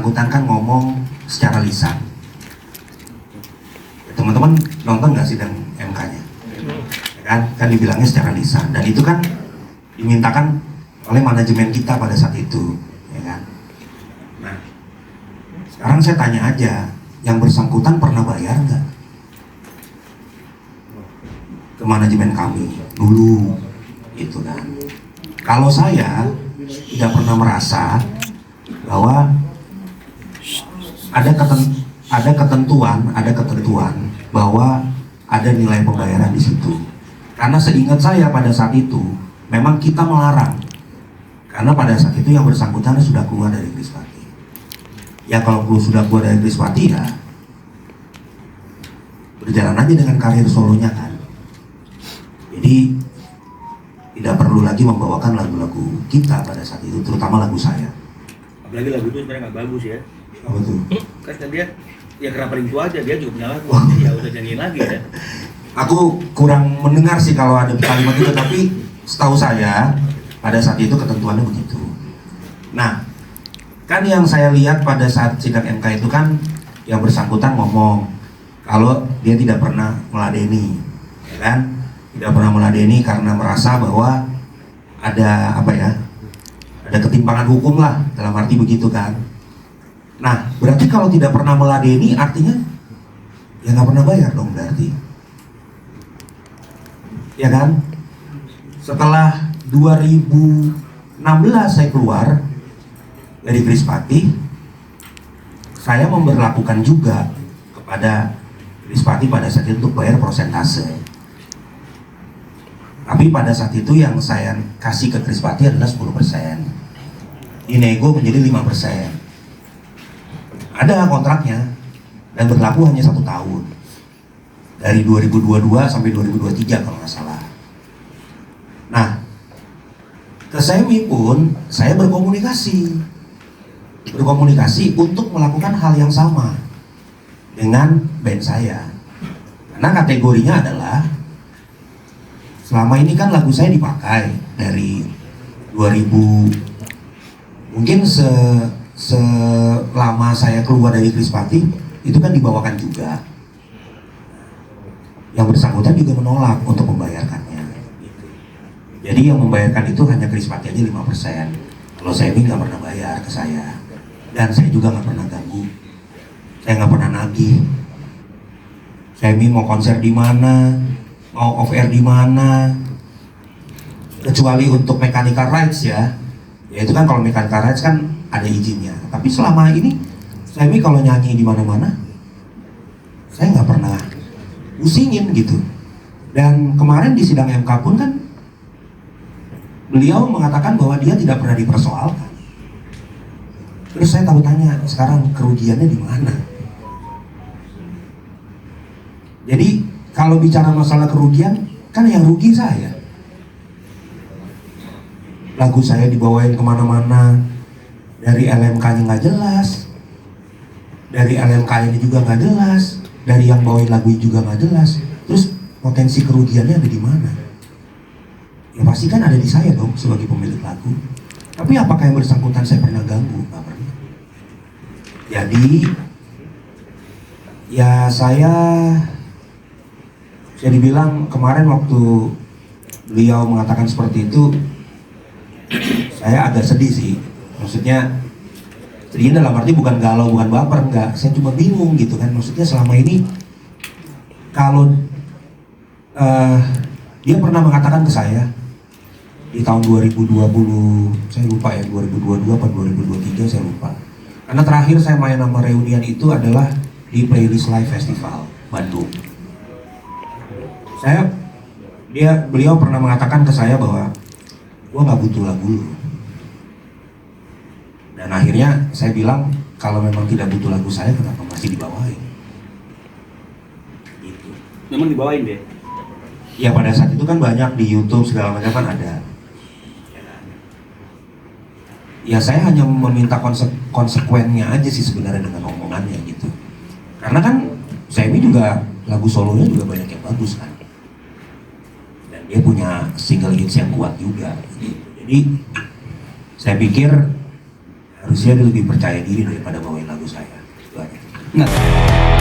bersangkutan kan ngomong secara lisan. Teman-teman nonton nggak sidang MK-nya? Kan dibilangnya secara lisan, dan itu kan dimintakan oleh manajemen kita pada saat itu, ya kan? Nah, sekarang saya tanya aja, yang bersangkutan pernah bayar nggak ke manajemen kami dulu, gitu kan? Kalau saya tidak pernah merasa bahwa ada ketentuan bahwa ada nilai pembayaran di situ. Karena seingat saya pada saat itu memang kita melarang, karena pada saat itu yang bersangkutan sudah keluar dari Krispati. Ya kalau sudah keluar dari Krispati ya berjalan aja dengan karir solonya kan. Jadi tidak perlu lagi membawakan lagu-lagu kita pada saat itu, terutama lagu saya. Apalagi lagu itu sebenarnya nggak bagus ya. Apa tuh? Kan dia ya kenapa itu aja, dia juga punya lagu, ya udah nyanyiin lagi ya. Aku kurang mendengar sih kalau ada kalimat itu, tapi setahu saya pada saat itu ketentuannya begitu. Nah, kan yang saya lihat pada saat sidang MK itu kan yang bersangkutan ngomong kalau dia tidak pernah meladeni, ya kan? Tidak pernah meladeni karena merasa bahwa ada apa ya? Ada ketimpangan hukum lah, dalam arti begitu kan. Nah, berarti kalau tidak pernah meladeni artinya ya nggak pernah bayar dong berarti. Ya kan? Setelah 2016 saya keluar dari Krispati, saya memberlakukan juga kepada Krispati pada saat itu untuk bayar persentase. Tapi pada saat itu yang saya kasih ke Krispati adalah 10%. Dinego menjadi 5%. Ada kontraknya dan berlaku hanya 1 tahun. Dari 2022 sampai 2023 kalau nggak salah. Nah, ke SEMI pun saya berkomunikasi untuk melakukan hal yang sama dengan band saya. Karena kategorinya adalah selama ini kan lagu saya dipakai dari 2000, mungkin selama saya keluar dari Krispati itu kan dibawakan juga. Yang bersangkutan juga menolak untuk membayarkannya. Jadi yang membayarkan itu hanya Krispati aja 5%. Kalau SEMI nggak pernah bayar ke saya, dan saya juga nggak pernah ganggu. Saya nggak pernah nagih. SEMI mau konser di mana, mau off air di mana, kecuali untuk mechanical rights ya. Ya itu kan kalau mechanical rights kan ada izinnya. Tapi selama ini SEMI kalau nyanyi di mana-mana, saya nggak pernah pusingin gitu. Dan kemarin di sidang MK pun kan beliau mengatakan bahwa dia tidak pernah dipersoalkan. Terus saya tahu tanya, sekarang kerugiannya di mana? Jadi kalau bicara masalah kerugian, kan yang rugi saya. Lagu saya dibawain kemana-mana, dari LMK-nya nggak jelas, dari LMK-nya juga nggak jelas, dari yang bawain lagu juga nggak jelas. Terus potensi kerugiannya ada di mana? Ya pasti kan ada di saya dong sebagai pemilik lagu. Tapi apakah yang bersangkutan saya pernah ganggu? Nggak pernah. Jadi ya saya dibilang kemarin waktu beliau mengatakan seperti itu, saya agak sedih sih. Maksudnya sedihnya dalam arti bukan galau, bukan baper, enggak. Saya cuma bingung gitu kan. Maksudnya selama ini kalau dia pernah mengatakan ke saya di tahun 2020, saya lupa ya, 2022 atau 2023 saya lupa. Karena terakhir saya main nama reunian itu adalah di Playlist Live Festival Bandung. Beliau pernah mengatakan ke saya bahwa gua nggak butuh lagu lu. Dan akhirnya saya bilang kalau memang tidak butuh lagu saya, kenapa masih dibawain? Gitu. Memang dibawain deh. Ya pada saat itu kan banyak di YouTube segala macam kan ada. Ya saya hanya meminta konsekuennya aja sih sebenarnya dengan omongannya gitu. Karena kan Semi juga lagu solonya juga banyak yang bagus kan. Dan dia punya single hits yang kuat juga gitu. Jadi saya pikir Harusnya dia lebih percaya diri daripada bawain lagu saya. Itu aja. Nah.